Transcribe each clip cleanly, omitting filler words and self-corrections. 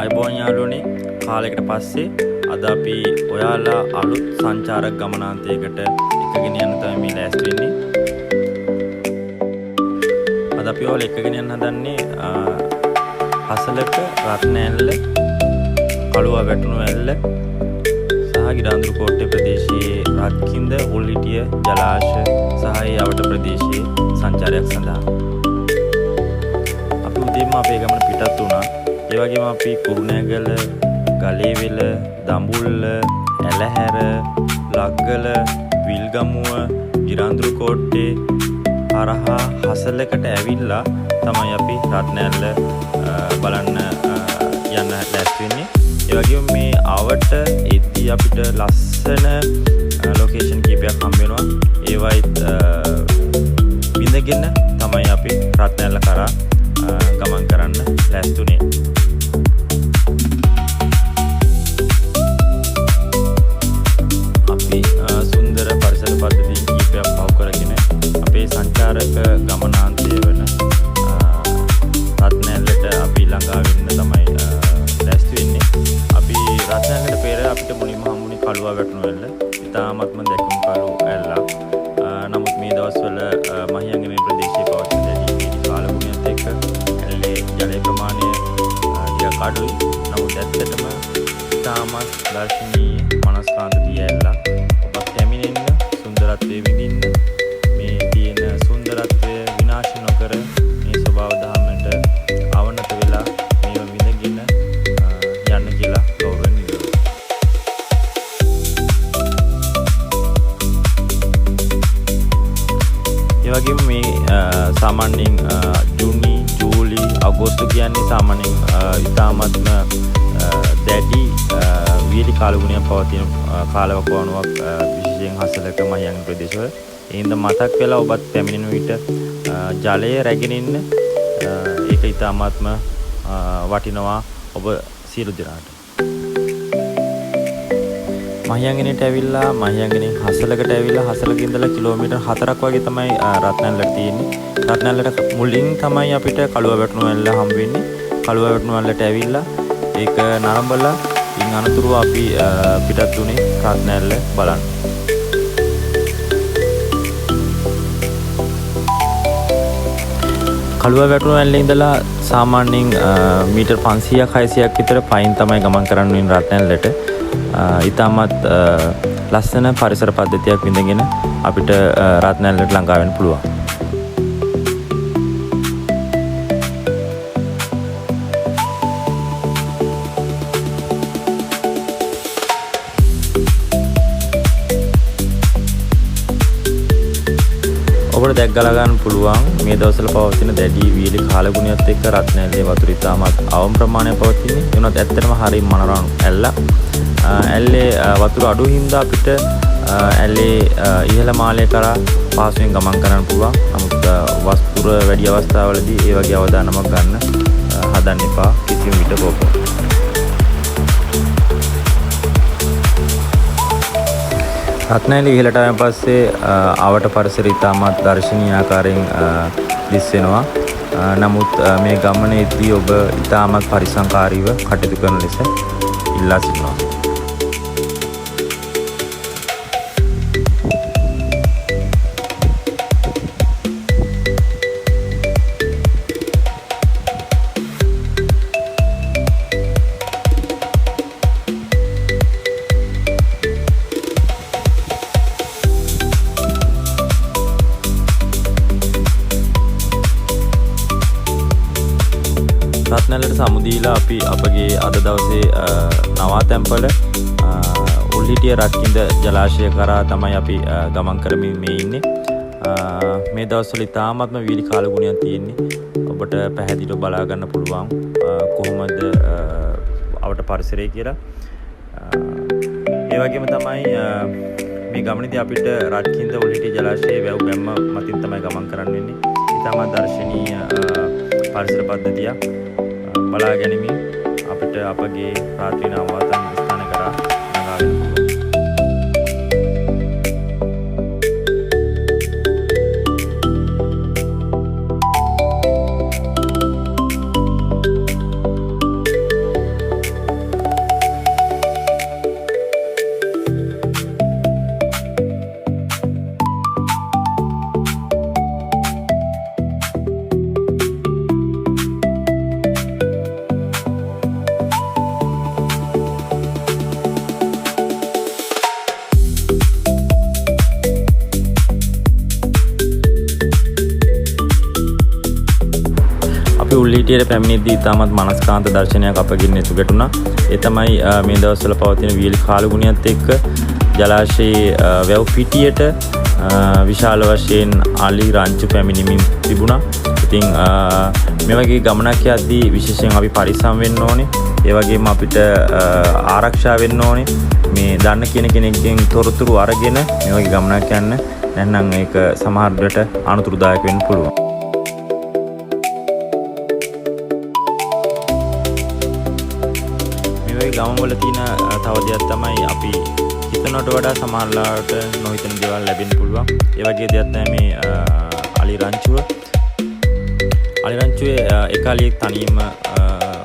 අයිබෝන් යාළුවනේ කාලයකට පස්සේ අද අපි ඔයාලා අලුත් සංචාරක ගමනාන්තයකට එකගෙන යන්න තමයි මේ ලෑස්ති වෙන්නේ. අද අපි ඔයාලා එකගෙන යන්න හදන්නේ හසලක රත්නෑල්ල, කළුවා වැටුණු ඇල්ල සහ ගිරාඳුරු කෝට්ටේ ප්‍රදේශයේ රත්කින්ද උල්හිටිය ජලාශය සහ ඒ අවට ප්‍රදේශයේ සංචාරයක් සඳහා අපි උදේම අපේ ගමන පිටත් වුණා. ඒ වගේම අපි කුරුණෑගල, ගලේවිල, දඹුල්ල, ඇලහැර, ලග්ගල, විල්ගමුව, ගිරාඳුරු කෝට්ටේ හරහා හසලකට ඇවිල්ලා තමයි අපි රත්නෑල්ල බලන්න යන්න ලෑස්ති වෙන්නේ. ඒ වගේම මේ ආවට එද්දී අපිට ලස්සන ලොකේෂන් කීපයක් හම්බ වෙනවා. ඒවයිත් විඳගෙන තමයි අපි රත්නෑල්ල කරා ගමන් කරන්න ලෑස්ති වුණේ. අපි සුන්දර පරිසර පද්ධති කීපයක් පහු කරගෙන අපේ සංචාරක ගමනාන්තය වන රත්නෑල්ලට අපි ළඟා වෙන්න තමයි ලෑස්ති වෙන්නේ. අපි රත්නෑල්ලට පෙර අපිට මුලින්ම හම්බුනේ කළුවා වැටුණු ඇල්ල. ඉතාමත්ම දැකුම් කළු ඇල්ලක්. නමුත් මේ දවස්වල මහියංගනේ ප්‍රදේශයේ පවතින දැඩි කාලගුණයත් එක්ක ඇල්ලේ ජලය ප්‍රමාණය ටිකක් අඩුයි. නමුත් ඇත්තටම ඉතාමත් දර්ශනීය මනස්කාන්ත තිය ඇල්ලක්. ඔබත් පැමිණෙන්න, සුන්දරත්වයේ විඳින්න, මේ තියෙන සුන්දරත්වය විනාශ නොකර මේ ස්වභාව දහමට අවනත වෙලා මේව විඳගෙන යන්න කියලා ගෞරවයෙන් ඉල්ලනවා. ඒ වගේම මේ සාමාන්‍යයෙන් ජූනි, ජූලි, අගෝස්තු කියන්නේ සාමාන්‍යයෙන් ඉතාමත්ම දැඩි වියලි කාලගුණයක් පවතින කාලවකවානුවක් විශේෂයෙන් හසලක මහියංගන ප්‍රදේශවල. ඒ හින්දා මතක් වෙලා ඔබත් පැමිණෙන විට ජලය රැගෙන ඉන්න. ඒක ඉතාමත්ම වටිනවා ඔබ සියලු දෙනාට. මහියංගනේට ඇවිල්ලා මහියංගනේ හසලකට ඇවිල්ලා හසලක ඉඳලා කිලෝමීටර් 4ක් වගේ තමයි රත්නෑල්ලට තියෙන්නේ. රත්නෑල්ලට මුලින් තමයි අපිට කළුවා වැටුණු ඇල්ල හම්බ වෙන්නේ. කළුවා වැටුණු ඇල්ලට ඇවිල්ලා ඒක නරඹලා ඉන් අනතුරුව අපි පිටත් වුණේ රත්නෑල්ල බලන්න. කළුවා වැටුණු ඇල්ලේ ඉඳලා සාමාන්‍යයෙන් මීටර් 500ක් 600ක් විතර පයින් තමයි ගමන් කරන්න වෙන්නේ රත්නෑල්ලට. ඉතාමත් ලස්සන පරිසර පද්ධතියක් විඳගෙන අපිට රත්නෑල්ලට ළඟා වෙන්න පුළුවන්. ඔබට දැක් ගලා ගන්න පුළුවන් මේ දවස්වල පවතින දැඩි වියලි කාලගුණයත් එක්ක රත්නෑල්ලේ වතුර ඉතාමත් අවම ප්‍රමාණයක් පවතින්නේ. ඒ වුණත් ඇත්තටම හරියම මනරම් ඇල්ලක්. ඇල්ලේ වතුර අඩු හින්දා අපිට ඇල්ලේ ඉහළ මාලය කරා පහසුවෙන් ගමන් කරන්න පුළුවන්. නමුත් වස්තුර වැඩි අවස්ථාවලදී ඒ වගේ අවදානමක් ගන්න හදන්න එපා කිසිම විටක ඔබ. රත්නෑල්ල ඉහළට ආවන් පස්සේ ආවට පරිසරය ඉතාමත් දර්ශනීය ආකාරයෙන් දිස් වෙනවා. නමුත් මේ ගමනේදී ඔබ ඉතාමත් පරිසංකාරීව කටයුතු කරන ලෙස ඉල්ලා සිටිනවා. රත්නෑල්ලට සමුදීලා අපි අපගේ අද දවසේ නවාතැන්පල උල්හිටිය රත්කින්ද ජලාශය කරා තමයි අපි ගමන් කරමින් මේ ඉන්නේ. මේ දවස්වල ඉතාමත්ම වියලි කාලගුණයක් තියෙන්නේ. ඔබට පැහැදිලිව බලා ගන්න පුළුවන් කොහොමද අවට පරිසරය කියලා. ඒ වගේම තමයි මේ ගමනේදී අපිට රත්කින්ද උල්හිටිය ජලාශයේ වැව් බැම්ම මතින් තමයි ගමන් කරන්න වෙන්නේ. ඉතාමත් දර්ශනීය පරිසර පද්ධතියක් බලා ගැනීමෙන් අපිට අපගේ රාත්‍රී නවාතැන් ස්ථාන කරා ළඟා වෙන්න පුළුවන්. පිටියට පැමිණෙද්දී ඉතාමත් මනස්කාන්ත දර්ශනයක් අපගින් එතු ගැටුණා. ඒ තමයි මේ දවස්වල පවතින වියලි කාලගුණයත් එක්ක ජලාශයේ වැව් පිටියට විශාල වශයෙන් අලි රංචු පැමිණීමින් තිබුණා. ඉතින් මේ වගේ ගමනක් යද්දී විශේෂයෙන් අපි පරිස්සම් වෙන්න ඕනේ. ඒ වගේම අපිට ආරක්ෂා වෙන්න ඕනේ. මේ දන්න කෙනෙක්ගෙන් තොරතුරු අරගෙන මේ වගේ ගමනක් යන්න. නැත්නම් ඒක සමහර විට අනුතුරුදායක වෙන්න පුළුවන්. මේ වගේ ගමන්වල තියෙන තව දෙයක් තමයි අපි හිතනට වඩා සමහරලාට නොහිතන දේවල් ලැබෙන්න පුළුවන්. ඒ වගේ දෙයක් තමයි මේ අලි රංචුව. අලි රංචුවේ එක අලියෙක් තනියම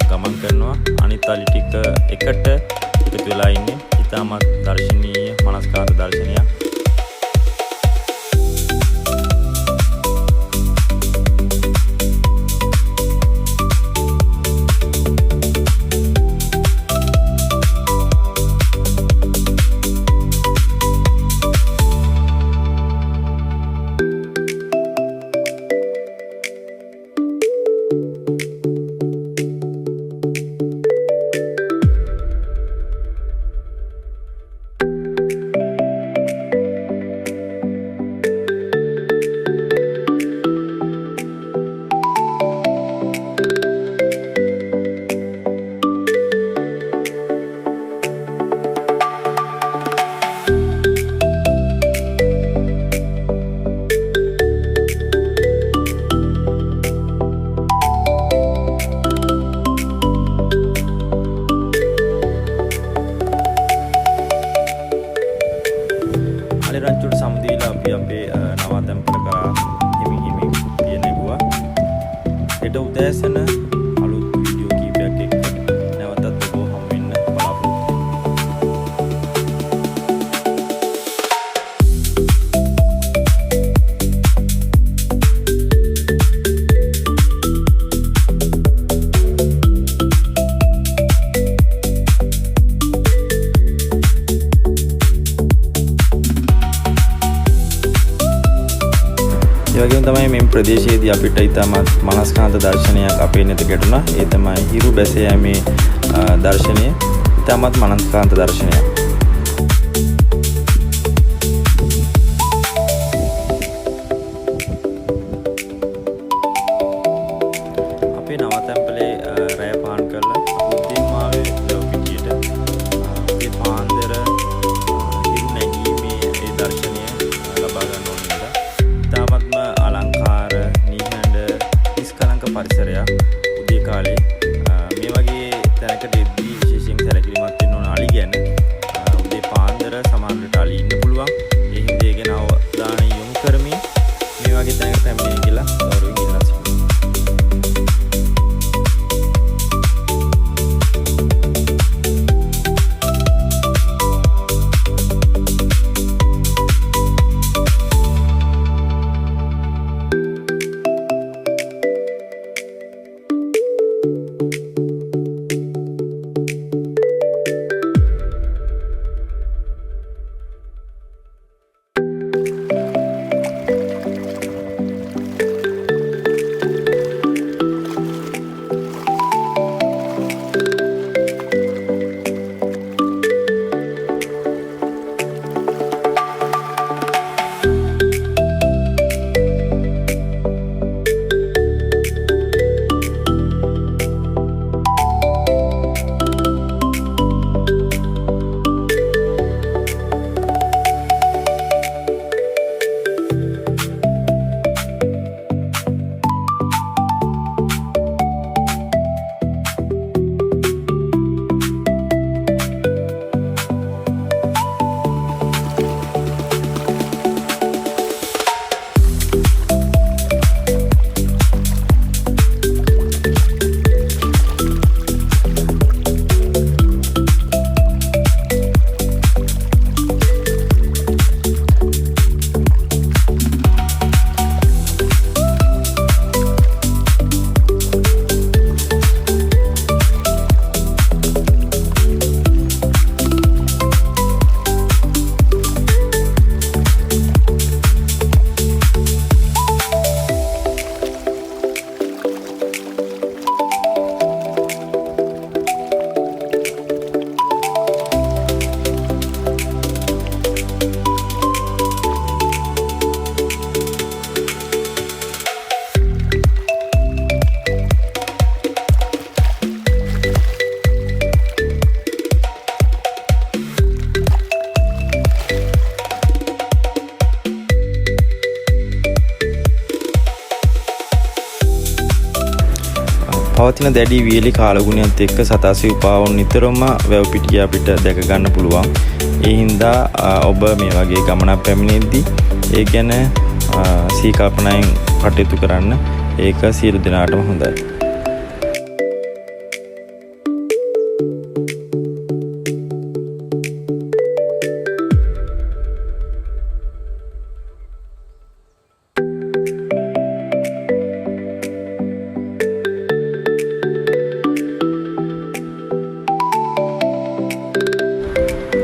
ගමන් කරනවා. අනිත් අලි ටික එකට එකතු වෙලා ඉන්නේ. ඉතාමත් දර්ශනීය මනස්කාන්ත දර්ශනයක්. අලි රංචුවට සමුදීලා අපි අපේ නවාතැන්පල කරා හිමින් පිය නැගුවා. හෙට උදෑසන අලුත් වීඩියෝ කීපයක් එක්ක නැවතත් ඔබ හමු වෙන්න බලාපොරොත්තු ඒ වගේම තමයි මේ ප්‍රදේශයේදී අපිට ඉතාමත් මනස්කාන්ත දර්ශනයක් අපේ නෙත ගැටුණා. ඒ තමයි හිරු බැස යෑමේ දර්ශනය. ඉතාමත් මනස්කාන්ත දර්ශනයක්. අපේ නවාතැන්පලේ රැය පාන් කරලා උදේම ආවේ වැව් පිටියට. ඒ පාන්දර හිරු නැගීමේ ඒ දර්ශනය ලබා ගන්න ඕන නිසා ඉතාමත්ම අලංකාර නිහඬ නිස්කලංක පරිසරයක් උදේ කාලේ මේ වගේ තැනකට එද්දී විශේෂයෙන් සැලකිලිමත් වෙන්න ඕන අලි ගැන. උදේ පාන්දර සමහර විට අලි ඉන්න පුළුවන්. ඒ හින්දා ඒ ගැන අවධානය යොමු කරමින් මේ වගේ තැනකට පැමිණෙන්න කියලා ගෞරවයෙන් ඉල්ලා සිටිනවා. පවතින දැඩි වියලි කාලගුණයත් එක්ක සතා සිව්පාවුන් නිතරම වැව් පිටිය අපිට දැක ගන්න පුළුවන්. ඒ හින්දා ඔබ මේ වගේ ගමනක් පැමිණෙද්දී ඒ ගැන සීකල්පනාවෙන් කටයුතු කරන්න. ඒක සියලු දෙනාටම හොඳයි.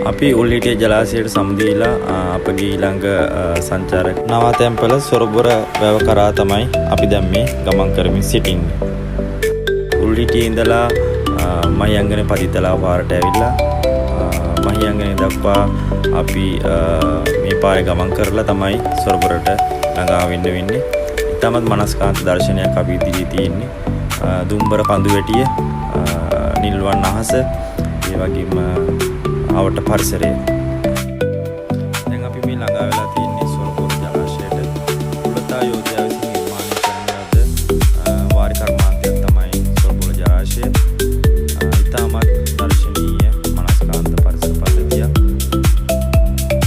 අපි උල්හිටිය ජලාශයට සමුදීලා අපගේ ඊළඟ සංචාරක නවාතැන්පල සොරබොර වැව කරා තමයි අපි දැන් මේ ගමන් කරමින් සිටින්නේ. උල්හිටියේ ඉඳලා මහියංගනේ පදිතලා පාරට ඇවිල්ලා මහියංගනේ දක්වා අපි මේ පාරේ ගමන් කරලා තමයි සොරබොරට ළඟා වෙන්නේ. ඉතාමත් මනස්කාන්ත දර්ශනයක් අපි ඉදිරියේ තියෙන්නේ. දුම්බර කඳු වැටිය, නිල්වන් අහස, ඒ වගේම අවට පරිසරය. දැන් අපි මේ ළඟා වෙලා තියෙන්නේ සොරබොර ජලාශයට. පුලතා යෝධයා විසින් නිර්මාණය කරන ලද වාරි කර්මාන්තයක් තමයි සොරබොර ජලාශය. ඉතාමත් දර්ශනීය මනස්කාන්ත පරිසර පද්ධතියක්.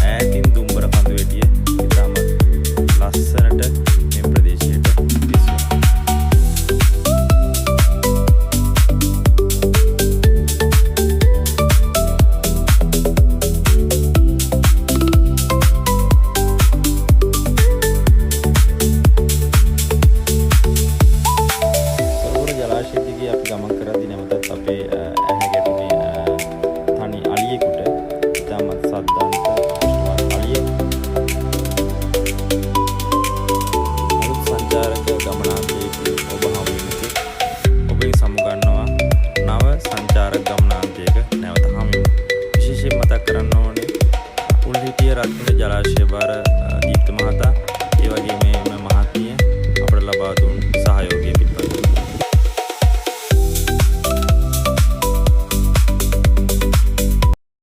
ඈතින් දුම්බර කඳු වැටිය ඉතාමත් ලස්සනට මේ ප්‍රදේශයට දිස්වෙනවා. ගමන් කරද්දී නැවතත් අපේ ඇහැ ගැටුනේ තනි අලියෙකුට. ඉතාමත් සද්දන්ත අෂ්ටවත් අලියෙක්. අලුත් සංචාරක ගමනාන්තයකින් ඔබ හමු වෙනකෙ ඔබෙන් සමුගන්නවා නව සංචාරක ගමනාන්තයක නැවත හමු වෙමු. විශේෂයෙන් මතක් කරන්න ඕනේ උල්හිටිය රත්න ජලාශය බාර දීප්ත මහතා